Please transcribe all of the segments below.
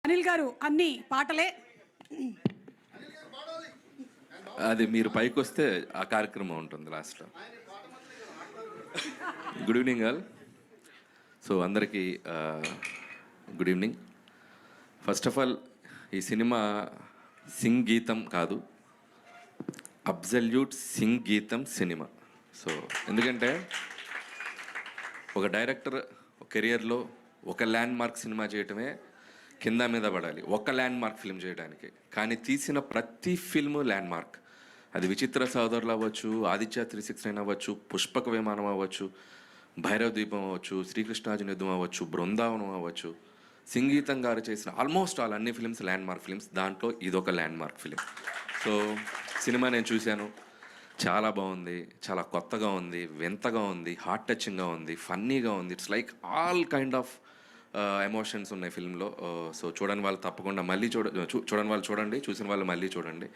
అనిల్ గారు అన్ని పాటలే. అది మీరు పైకి వస్తే ఆ కార్యక్రమం ఉంటుంది లాస్ట్లో. Good evening all. సో అందరికీ good evening. First of all ఈ సినిమా సింగ్ గీతం కాదు, అబ్జల్యూట్ సింగ్ గీతం సినిమా. సో ఎందుకంటే ఒక డైరెక్టర్ కెరియర్లో ఒక ల్యాండ్ మార్క్ సినిమా చేయటమే కింద మీద పడాలి, ఒక ల్యాండ్ మార్క్ ఫిల్మ్ చేయడానికి. కానీ తీసిన ప్రతి ఫిల్ము ల్యాండ్ మార్క్. అది విచిత్ర సోదరులు అవ్వచ్చు, ఆదిత్య 369 అవ్వచ్చు, పుష్పక విమానం అవ్వచ్చు, భైరవ ద్వీపం అవ్వచ్చు, శ్రీకృష్ణార్జున యుద్ధం అవ్వచ్చు, బృందావనం అవ్వచ్చు. సంగీతం గారు చేసిన ఆల్మోస్ట్ ఆల్ అన్ని ఫిల్మ్స్ ల్యాండ్ మార్క్ ఫిల్మ్స్. దాంట్లో ఇదొక land mark film. So cinema నేను చూశాను, చాలా బాగుంది, చాలా కొత్తగా ఉంది, వింతగా ఉంది, హార్ట్ టచింగ్గా ఉంది, ఫన్నీగా ఉంది. It's like all kind of emotions ఉన్నాయి ఫిల్మ్లో. సో చూడని వాళ్ళు తప్పకుండా మళ్ళీ చూడని వాళ్ళు చూడండి, చూసిన వాళ్ళు మళ్ళీ చూడండి.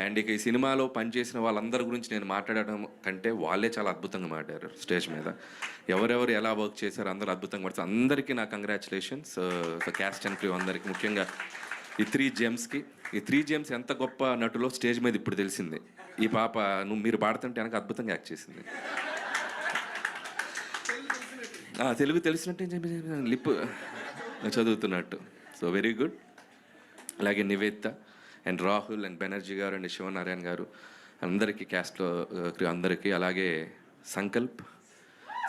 అండ్ ఇక ఈ సినిమాలో పనిచేసిన వాళ్ళందరి గురించి నేను మాట్లాడడం కంటే వాళ్ళే చాలా అద్భుతంగా మాట్లాడారు స్టేజ్ మీద. ఎవరెవరు ఎలా వర్క్ చేశారు అందరూ అద్భుతంగా పడుతుంది. అందరికీ నా congratulations. So caste and crew అందరికీ, ముఖ్యంగా ఈ 3 జేమ్స్కి. ఈ 3 జేమ్స్ ఎంత గొప్ప నటులో స్టేజ్ మీద ఇప్పుడు తెలిసింది. ఈ పాప మీరు పాడుతుంటే వెనక అద్భుతంగా యాక్ట్ చేసింది. తెలుగు తెలిసినట్టు లిప్ చదువుతున్నట్టు. So very good. అలాగే Nivedita and Rahul and Banerjee garu and Sivanarayana గారు అందరికీ, క్యాస్ట్లో అందరికీ. అలాగే సంకల్ప్.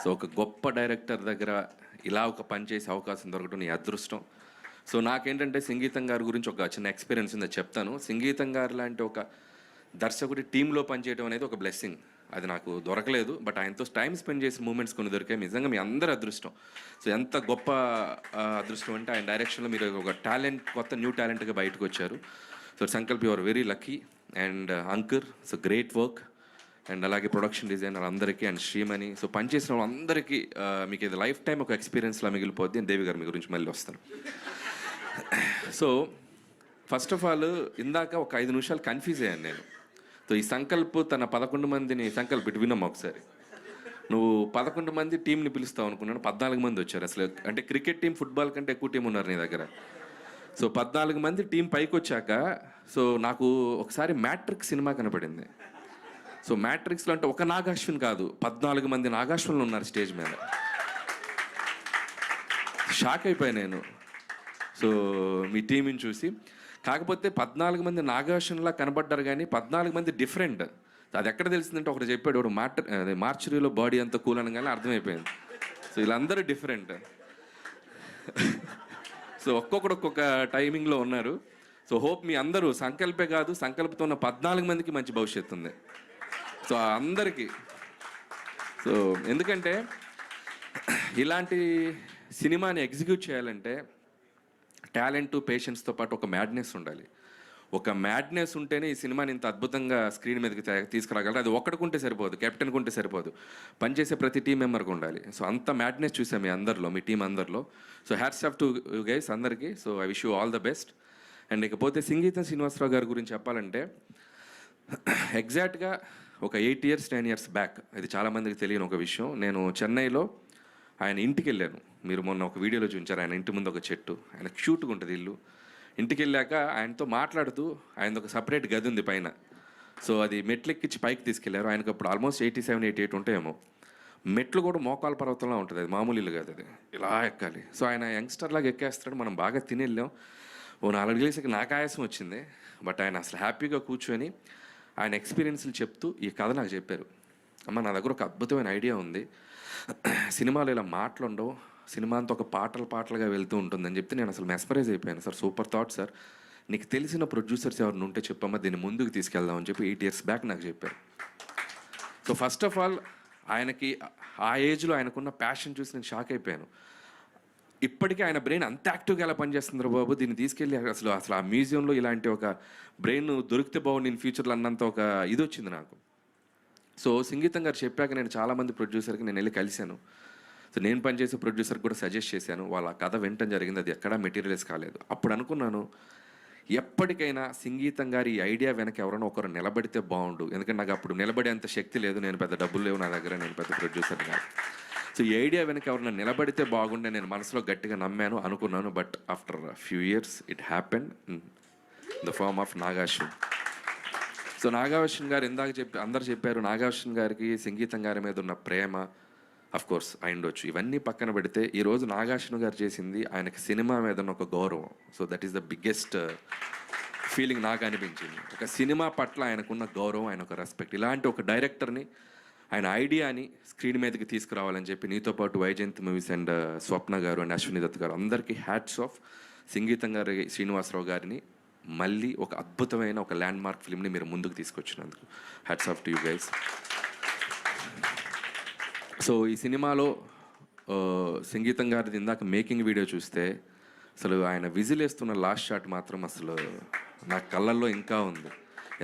సో ఒక గొప్ప డైరెక్టర్ దగ్గర ఇలా ఒక పని చేసే అవకాశం దొరకడం నీ అదృష్టం. సో నాకేంటంటే సంగీతం గారి గురించి ఒక చిన్న ఎక్స్పీరియన్స్ ఉందో చెప్తాను. సంగీతం గారు లాంటి ఒక దర్శకుడి టీంలో పనిచేయడం అనేది ఒక బ్లెస్సింగ్. అది నాకు దొరకలేదు, బట్ ఆయనతో టైం స్పెండ్ చేసే మూమెంట్స్ కొన్ని దొరికాయి. నిజంగా మీ అందరి అదృష్టం. సో ఎంత గొప్ప అదృష్టం అంటే ఆయన డైరెక్షన్లో మీరు ఒక టాలెంట్, కొత్త న్యూ టాలెంట్గా బయటకు వచ్చారు. So Sankalp you are very lucky. And Ankur, so great work. And అలాగే ప్రొడక్షన్ డిజైనర్ అందరికీ అండ్ శ్రీమణి. సో పనిచేసిన వాళ్ళందరికీ మీకు ఇది లైఫ్ టైం ఒక ఎక్స్పీరియన్స్లా మిగిలిపోద్ది. అండ్ దేవి గారు మీ గురించి మళ్ళీ వస్తాను. సో ఫస్ట్ ఆఫ్ ఆల్ ఇందాక ఒక 5 నిమిషాలు కన్ఫ్యూజ్ అయ్యాను నేను. సో ఈ సంకల్ప్ తన 11 మందిని, సంకల్ప్ ఇటు వినమ్మా ఒకసారి, నువ్వు 11 మంది టీంని పిలుస్తావు అనుకున్నాను, 14 మంది వచ్చారు. అసలు అంటే క్రికెట్ టీం, ఫుట్బాల్ కంటే ఎక్కువ టీం ఉన్నారు నీ దగ్గర. సో 14 మంది టీం పైకి వచ్చాక సో నాకు ఒకసారి మ్యాట్రిక్స్ సినిమా కనపడింది. సో మ్యాట్రిక్స్లో అంటే ఒక నాగాశ్విన్ కాదు, 14 మంది నాగాశ్విన్లు ఉన్నారు స్టేజ్ మీద. షాక్ అయిపోయాను నేను సో మీ టీంని చూసి. కాకపోతే 14 మంది నాగార్జునలా కనబడ్డారు, కానీ 14 మంది డిఫరెంట్. అది ఎక్కడ తెలిసిందంటే ఒకటి చెప్పాడు, ఒకడు మార్చరీలో బాడీ అంతా కూల్ అనగానే అర్థమైపోయింది. సో వీళ్ళందరూ డిఫరెంట్. సో ఒక్కొక్కడు ఒక్కొక్క టైమింగ్లో ఉన్నారు. సో హోప్ మీ అందరూ సంకల్పే కాదు, సంకల్పంతో ఉన్న 14 మందికి మంచి భవిష్యత్తు ఉంది. సో అందరికీ. సో ఎందుకంటే ఇలాంటి సినిమాని ఎగ్జిక్యూట్ చేయాలంటే టాలెంట్, పేషెన్స్తో పాటు ఒక మ్యాడ్నెస్ ఉండాలి. ఒక మ్యాడ్నెస్ ఉంటేనే ఈ సినిమాని ఇంత అద్భుతంగా స్క్రీన్ మీదకి తీసుకురాగలరు. అది ఒక్కడికుంటే సరిపోదు, కెప్టెన్కి ఉంటే సరిపోదు, పనిచేసే ప్రతి టీం మెంబర్కి ఉండాలి. సో అంత మ్యాడ్నెస్ చూసాం మీ అందరిలో, మీ టీం అందరిలో. So hats off to you guys అందరికీ. So I wish you all the best. And ఇకపోతే సంగీతం శ్రీనివాసరావు గారి గురించి చెప్పాలంటే ఎగ్జాక్ట్గా ఒక 8 years 10 years బ్యాక్, ఇది చాలామందికి తెలియని ఒక విషయం, నేను చెన్నైలో ఆయన ఇంటికి వెళ్ళాను. మీరు మొన్న ఒక వీడియోలో చూపించారు, ఆయన ఇంటి ముందు ఒక చెట్టు, ఆయన క్యూట్గా ఉంటుంది ఇల్లు. ఇంటికి వెళ్ళాక ఆయనతో మాట్లాడుతూ, ఆయనది ఒక సపరేట్ గది ఉంది పైన. సో అది మెట్లు ఎక్కించి పైకి తీసుకెళ్లారు. ఆయనకు అప్పుడు ఆల్మోస్ట్ 87, 88 ఉంటాయేమో. మెట్లు కూడా మోకాల పర్వతంలో ఉంటుంది, అది మామూలు ఇల్లు కాదు, అది ఇలా ఎక్కాలి. సో ఆయన యంగ్స్టర్ లాగా ఎక్కేస్తాడు. మనం బాగా తిని వెళ్ళాం. ఓ 4 గేసేకి నాకు ఆయాసం వచ్చింది, బట్ ఆయన అసలు హ్యాపీగా కూర్చొని ఆయన ఎక్స్పీరియన్స్లు చెప్తూ ఈ కథ నాకు చెప్పారు. అమ్మ, నా దగ్గర ఒక అద్భుతమైన ఐడియా ఉంది, సినిమాలో ఇలా మాటలు ఉండవు, సినిమా అంతా ఒక పాటలుగా వెళ్తూ ఉంటుందని చెప్తే నేను అసలు మెస్మరైజ్ అయిపోయాను. సార్ సూపర్ థాట్ సార్, నీకు తెలిసిన ప్రొడ్యూసర్స్ ఎవరిని ఉంటే చెప్పమ్మా, దీన్ని ముందుకు తీసుకెళ్దామని చెప్పి 8 years బ్యాక్ నాకు చెప్పారు. సో ఫస్ట్ ఆఫ్ ఆల్ ఆయనకి ఆ ఏజ్లో ఆయనకున్న ప్యాషన్ చూసి నేను షాక్ అయిపోయాను. ఇప్పటికీ ఆయన బ్రెయిన్ అంత యాక్టివ్గా ఎలా పనిచేస్తుందో బాబు, దీన్ని తీసుకెళ్ళి అసలు ఆ మ్యూజియంలో ఇలాంటి ఒక బ్రెయిన్ దొరికితే బాగుంది ఇన్ ఫ్యూచర్లో అన్నంత ఒక ఇది వచ్చింది నాకు. సో సంగీతం గారు చెప్పాక నేను చాలామంది ప్రొడ్యూసర్కి నేను వెళ్ళి కలిశాను. సో నేను పనిచేసే ప్రొడ్యూసర్కి కూడా సజెస్ట్ చేశాను. వాళ్ళ కథ వినటం జరిగింది, అది ఎక్కడా మెటీరియలైజ్ కాలేదు. అప్పుడు అనుకున్నాను, ఎప్పటికైనా సంగీతం గారి ఈ ఐడియా వెనక ఎవరైనా ఒకరు నిలబడితే బాగుండు. ఎందుకంటే నాకు అప్పుడు నిలబడేంత శక్తి లేదు, నేను పెద్ద డబ్బులు లేవు నా దగ్గర, నేను పెద్ద ప్రొడ్యూసర్ కాదు. సో సో ఈ ఐడియా వెనక ఎవరైనా నిలబడితే బాగుండే నేను మనసులో గట్టిగా నమ్మాను అనుకున్నాను. But after few years it happen in the form of Nagashwin. So Nagashwin గారు ఇందాక అందరు చెప్పారు నాగాశ్విన్ గారికి సంగీతం గారి మీద ఉన్న ప్రేమ అఫ్ కోర్స్ అయిండొచ్చు. ఇవన్నీ పక్కన పెడితే ఈరోజు నాగాశ్విన్ గారు చేసింది ఆయనకి సినిమా మీద ఉన్న ఒక గౌరవం. So that is the biggest feeling నాకు అనిపించింది. ఒక సినిమా పట్ల ఆయనకున్న గౌరవం, ఆయన ఒక రెస్పెక్ట్. ఇలాంటి ఒక డైరెక్టర్ని ఆయన ఐడియాని స్క్రీన్ మీదకి తీసుకురావాలని చెప్పి నీతో పాటు వైజయంతి మూవీస్ అండ్ స్వప్న గారు అండ్ అశ్విని దత్ గారు అందరికీ హ్యాట్స్ ఆఫ్. సంగీతం గారి శ్రీనివాసరావు గారిని మళ్ళీ ఒక అద్భుతమైన ఒక ల్యాండ్ మార్క్ ఫిల్మ్ని మీరు ముందుకు తీసుకొచ్చినందుకు hats off to you guys. So ఈ సినిమాలో సంగీతం గారిది ఇందాక మేకింగ్ వీడియో చూస్తే అసలు ఆయన విజిల్ వేస్తున్న లాస్ట్ షాట్ మాత్రం అసలు నా కళ్ళల్లో ఇంకా ఉంది.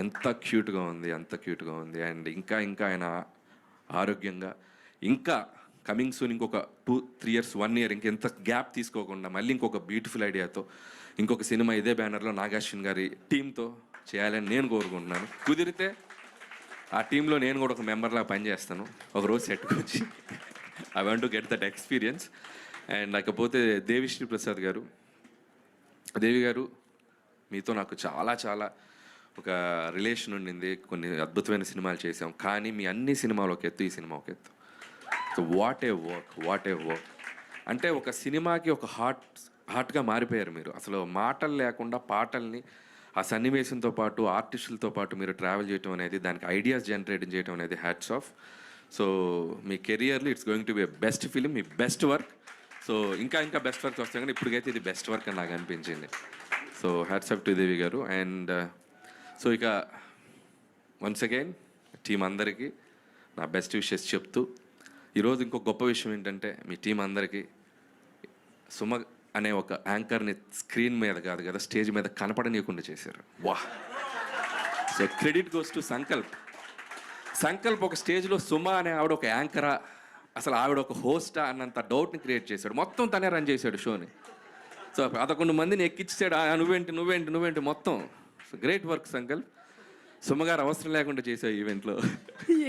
ఎంత క్యూట్గా ఉంది, అంత క్యూట్గా ఉంది. అండ్ ఇంకా ఆయన ఆరోగ్యంగా ఇంకా కమింగ్ సూన్ ఇంకొక 2-3 years 1 year ఇంకెంత గ్యాప్ తీసుకోకుండా మళ్ళీ ఇంకొక బ్యూటిఫుల్ ఐడియాతో ఇంకొక సినిమా ఇదే బ్యానర్లో నాగాశ్విన్ గారి టీంతో చేయాలని నేను కోరుకుంటున్నాను. కుదిరితే ఆ టీంలో నేను కూడా ఒక మెంబర్లా పనిచేస్తాను ఒకరోజు సెట్కి వచ్చి. I want to get that experience. And లేకపోతే దేవిశ్రీ ప్రసాద్ గారు, దేవి గారు మీతో నాకు చాలా చాలా ఒక రిలేషన్ ఉండింది. కొన్ని అద్భుతమైన సినిమాలు చేసాం. కానీ మీ అన్ని సినిమాలు ఒక ఎత్తు, ఈ సినిమా ఒక ఎత్తు. So what a work. అంటే ఒక సినిమాకి ఒక హార్ట్గా మారిపోయారు మీరు. అసలు మాటలు లేకుండా పాటల్ని ఆ సన్నివేశంతో పాటు ఆర్టిస్టులతో పాటు మీరు ట్రావెల్ చేయడం అనేది, దానికి ఐడియాస్ జనరేట్ చేయడం అనేది హ్యాట్స్ ఆఫ్. సో మీ కెరియర్లో it's going to be best film, me best work. So ఇంకా బెస్ట్ వర్క్ వస్తాయి, కానీ ఇప్పటికైతే ఇది బెస్ట్ వర్క్ అని నాకు అనిపించింది. సో హ్యాట్స్ ఆఫ్ టు దేవి గారు. అండ్ సో ఇక వన్స్ అగైన్ టీం అందరికీ నా బెస్ట్ విషెస్ చెప్తూ, ఈరోజు ఇంకో గొప్ప విషయం ఏంటంటే మీ టీం అందరికీ సుమ అనే ఒక యాంకర్ని స్క్రీన్ మీద కాదు కదా స్టేజ్ మీద కనపడనీయకుండా చేశారు. వా! So credit goes to Sankalp ఒక స్టేజ్లో సుమ అనే ఆవిడ ఒక యాంకరా, అసలు ఆవిడ ఒక హోస్టా అన్నంత డౌట్ని క్రియేట్ చేశాడు. మొత్తం తనే రన్ చేశాడు షోని. సో 11 మందిని ఎక్కించాడు. నువ్వేంటి మొత్తం. So great work Sankalp. సుమగారు అవసరం లేకుండా చేసే ఈవెంట్లో.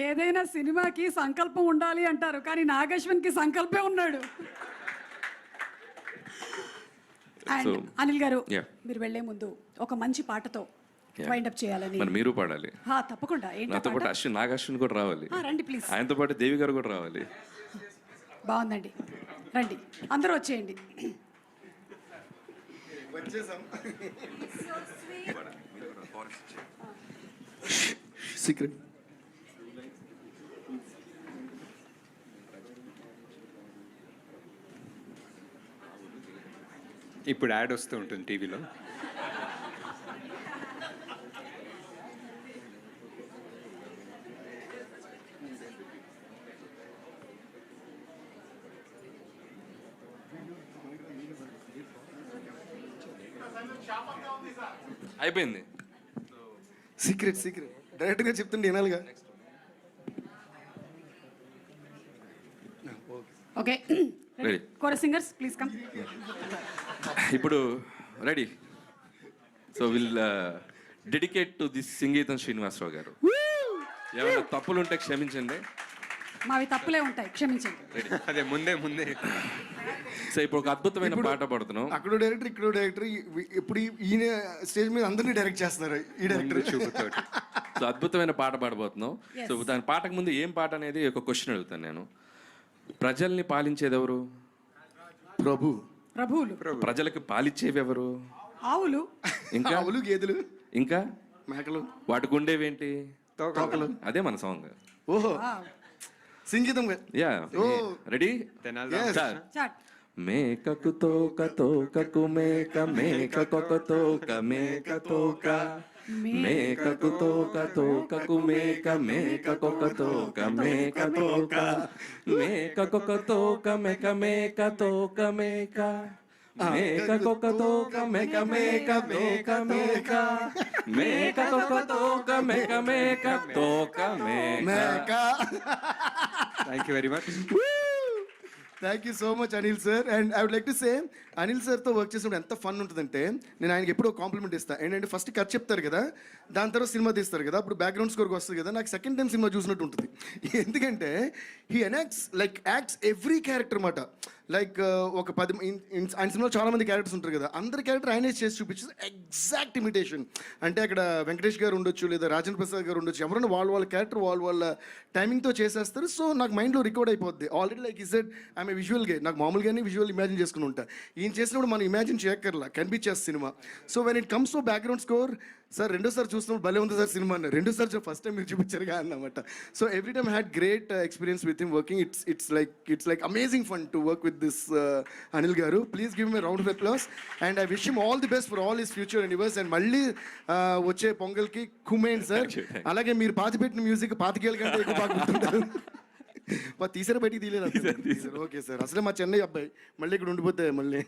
ఏదైనా సినిమాకి సంకల్పం ఉండాలి అంటారు, కానీ నాగేశ్వన్కి సంకల్పే ఉన్నాడు. అండ్ అనిల్ గారు, మీరు వెళ్లే ముందు ఒక మంచి పాటతో వైండప్ చేయాలని. మరి మీరు పాడాలి. తప్పకుండా. నాతో పాటు నాగాశ్విన్ కూడా రావాలి. రండి ప్లీజ్. ఆయనతో పాటు దేవి గారు కూడా రావాలి. బాగుందండి, రండి అందరూ వచ్చేయండి. సీక్రెట్ ఇప్పుడు యాడ్ వస్తూ ఉంటుంది టీవీలో. అయిపోయింది. సీక్రెట్ డైరెక్ట్గా చెప్తుండే వినాలిగా. Okay, ready. Chorus singers please come. ఇప్పుడు ready. So will dedicate to this సంగీతం శ్రీనివాసరావు గారు. ఏమైనా తప్పులు ఉంటే క్షమించండి. మావి తప్పులే ఉంటాయి, క్షమించండి. అదే ముందే సో ఇప్పుడు ఒక అద్భుతమైన పాట పడుతున్నాం. అక్కడ డైరెక్టర్, ఇక్కడ డైరెక్టర్. ఇప్పుడు ఈయన స్టేజ్ మీద అందరినీ డైరెక్ట్ చేస్తున్నారు ఈ డైరెక్టర్. సో అద్భుతమైన పాట పాడబోతున్నాం. సో దాని పాటకు ముందు ఏం పాట అనేది ఒక క్వశ్చన్ అడుగుతాను నేను. ప్రజల్ని పాలించేది ఎవరు? ప్రభువులు. ప్రజలకు పాలిచ్చేవి ఎవరు? ఆవులు. ఇంకా ఆవులు, గేదెలు, ఇంకా మేకలు. వాటికి ఉండేవేంటి? తోకలు. అదే మన సాంగ్. ఓహో, సంగీతం. Yeah, ready. మేకకు తోక తోకకు మేక, మేకకొక తోక మేక తోక, మేకకు తోక తోకకు మేక, మేకకొక తోక మేక తోక, మేకకొక తోక మేక మేక తోక మేక, మేకకొక తోక మేక మేక తోక మేక, మేకకొక తోక మేక మేక తోక మేక. Thank you very much. Thank you so much Anil sir. And I would like to say Anil సార్తో వర్క్ చేసినప్పుడు ఎంత ఫన్ ఉంటుందంటే నేను ఆయనకి ఎప్పుడో కాంప్లిమెంట్ ఇస్తాను. ఏంటంటే ఫస్ట్ కథ చెప్తారు కదా, దాని తర్వాత సినిమా తీస్తారు కదా, అప్పుడు బ్యాక్గ్రౌండ్ స్కోర్కి వస్తుంది కదా, నాకు సెకండ్ టైం సినిమా చూసినట్టు ఉంటుంది. ఎందుకంటే he enacts like acts every character మాట. లైక్ ఒక 10 ఆయన సినిమాలో చాలా మంది క్యారెక్టర్స్ ఉంటారు కదా, అందరి క్యారెక్టర్ ఆయనే చేసి చూపించేది ఎగ్జాక్ట్ ఇమిటేషన్. అంటే అక్కడ వెంకటేష్ గారు ఉండొచ్చు, లేదా రాజేంద్ర ప్రసాద్ గారు ఉండొచ్చు, ఎవరైనా వాళ్ళ క్యారెక్టర్ వాళ్ళ టైమింగ్తో చేసేస్తారు. సో నాకు మైండ్లో రికార్డ్ అయిపోద్ది already. Like he said I'm a visual guy, నాకు మామూలుగానే విజువల్ ఇమాజిన్ చేసుకుని ఉంటా. ఈయన చేసినప్పుడు మనం ఇమాజిన్ చేయక్కర్లా, కనిపించేస్తుంది cinema. So when it comes to background score, sir రెండోసారి చూసినప్పుడు భలే ఉంది సార్ సినిమా అన్నారు. రెండోసారి ఫస్ట్ టైం మీరు చూపించారుగా అన్నమాట. So every time had great experience with him working. It's like amazing fun to work with this Anil garu. Please give me round of applause and I wish him all the best for all his future endeavours. And మళ్ళీ వచ్చే పొంగల్కి కుమేన్ sir. అలాగే మీరు పాతిపెట్టిన music 25 కంటే ఎక్కువ బాగా గుర్తుంటారు. తీసారా బయటికి తీయలేదు. ఓకే సార్, అసలే మా చెన్నై అబ్బాయి, మళ్ళీ ఇక్కడ ఉండిపోతే మళ్ళీ.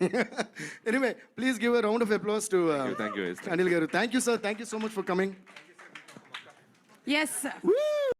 Anyway please give a round of applause to Anil garu. Thank you sir, thank you so much for coming. Yes